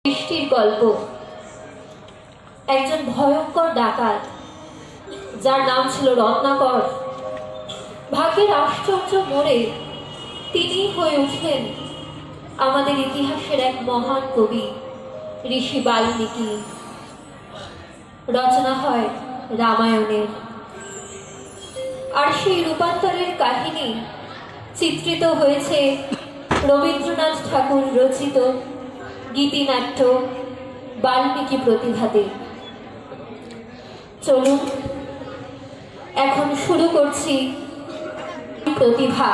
বৃষ্টির গল্প। একজন ভয়ঙ্কর ডাকাত যার নাম ছিল রত্নাকর, ভাগ্যের আশ্চর্য মোড়ে তিনি হয়ে উঠলেন আমাদের ইতিহাসের এক মহান কবি ঋষি বাল্মীকি। রচনা হয় রামায়ণের, আর সেই রূপান্তরের কাহিনী চিত্রিত হয়েছে রবীন্দ্রনাথ ঠাকুর রচিত গীতিনাট্য বাল্মীকি প্রতিভাতে। চলুন এখন শুরু করছি প্রতিভা।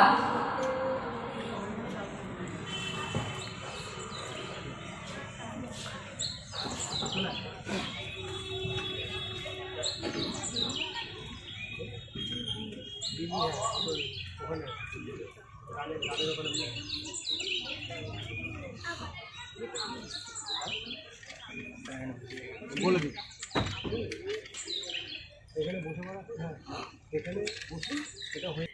বলে দিই এখানে বসে পড়া, হ্যাঁ এখানে বসে এটা হয়ে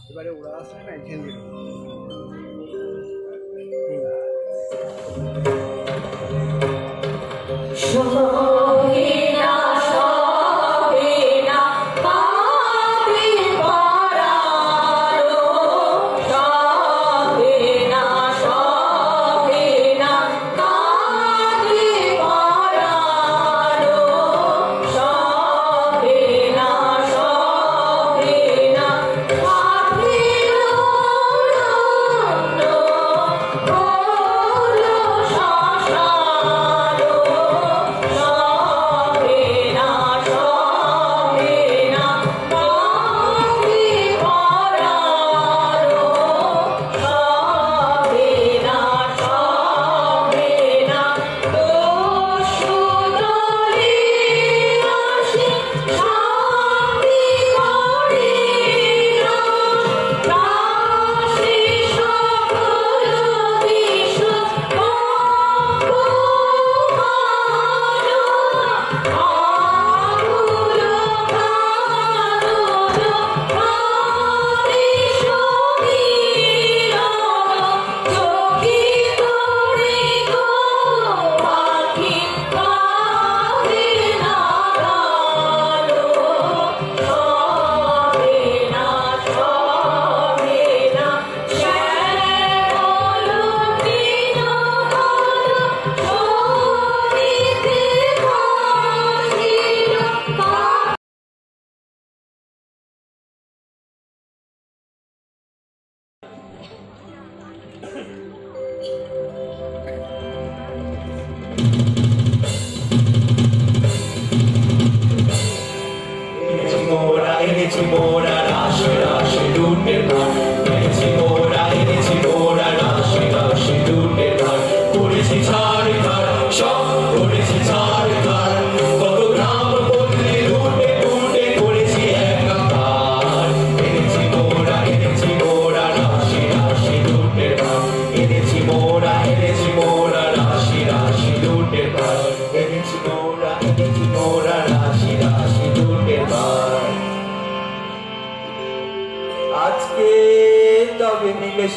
এবারে ওরা আসলে না এখানে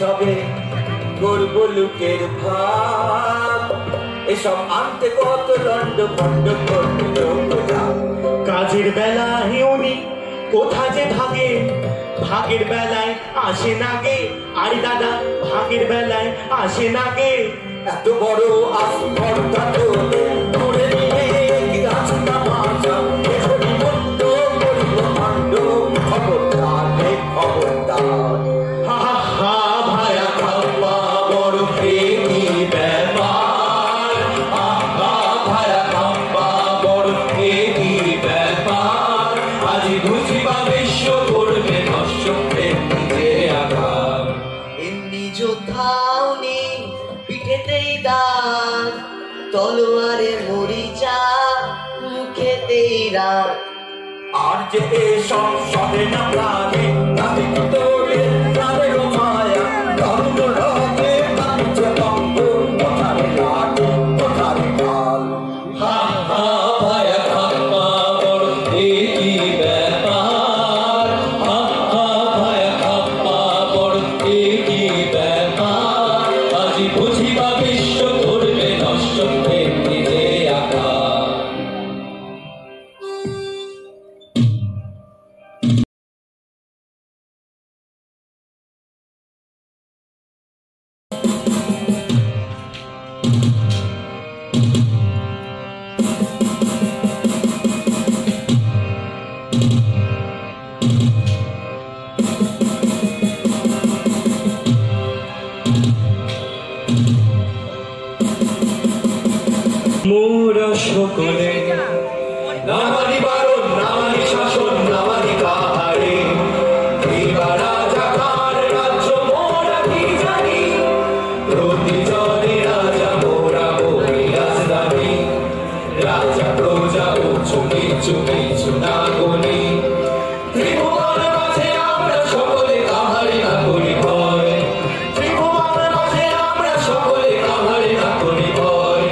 সবে করব লোকের ভাব, এসব আনতে কত লন্ড ভন্ড করতে কাজের বেলায় উনি কোথা যে ভাগে, ভাগের বেলায় আসে না গে। আরে দাদা ভাগের বেলায় আসে না গে। এত বড় আসফলতা তো করে নিয়ে গাছটা বাঁচা এসবই বন্ধ করব কাণ্ড। খবরদার রে খবরদার। তলোয়ারে মরিচা মুখেতেই রাত, আর যে এসব সবে না প্রাণে তাদের তোরে তাদের মায়া ধর্ম রবে কাঞ্চ তঙ্গ বুঝিবা বিশ্ব করবে নষ্ট এমনিতে আঁকা মোরা সকলে নামানি বারণ নামানি শাসন নামানি কাহারে দিবা রাজাকার রাজ্য মোরা কি জানি প্রতিজনে রাজা মোরা বলি রাজধানী রাজা প্রজা উঁচু নিচু কিছু না গুনি ত্রিভুবন মাঝে আমরা সকলে কাহারে না করি ভয় ত্রিভুবন মাঝে আমরা সকলে কাহারে না করি ভয়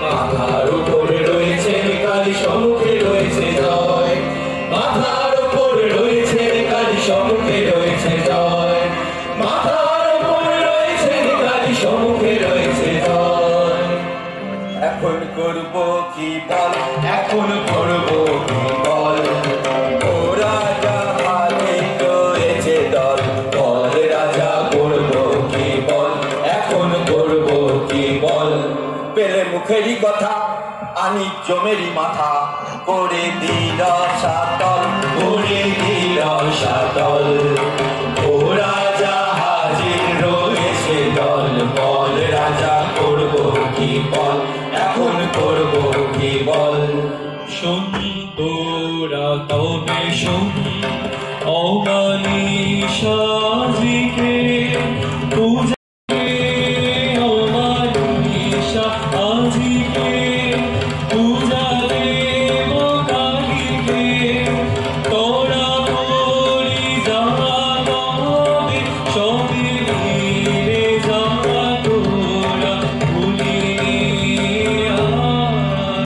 মাথার উপরে রয়েছে কালী সম্মুখে রয়েছে জয় মাথার উপরে রয়েছে কালী সম্মুখে রয়েছে জয় মাথার উপরে রয়েছে কালী সম্মুখে রয়েছে জয় এখন করব কি বল এখন করব কি বল ও রাজা হাতে রয়েছে দল বল রাজা করব কি বল এখন করব কি বল পেলে মুখেরই কথা আনি জমেরই মাথা করে দিল সাতল করে দিল সাতল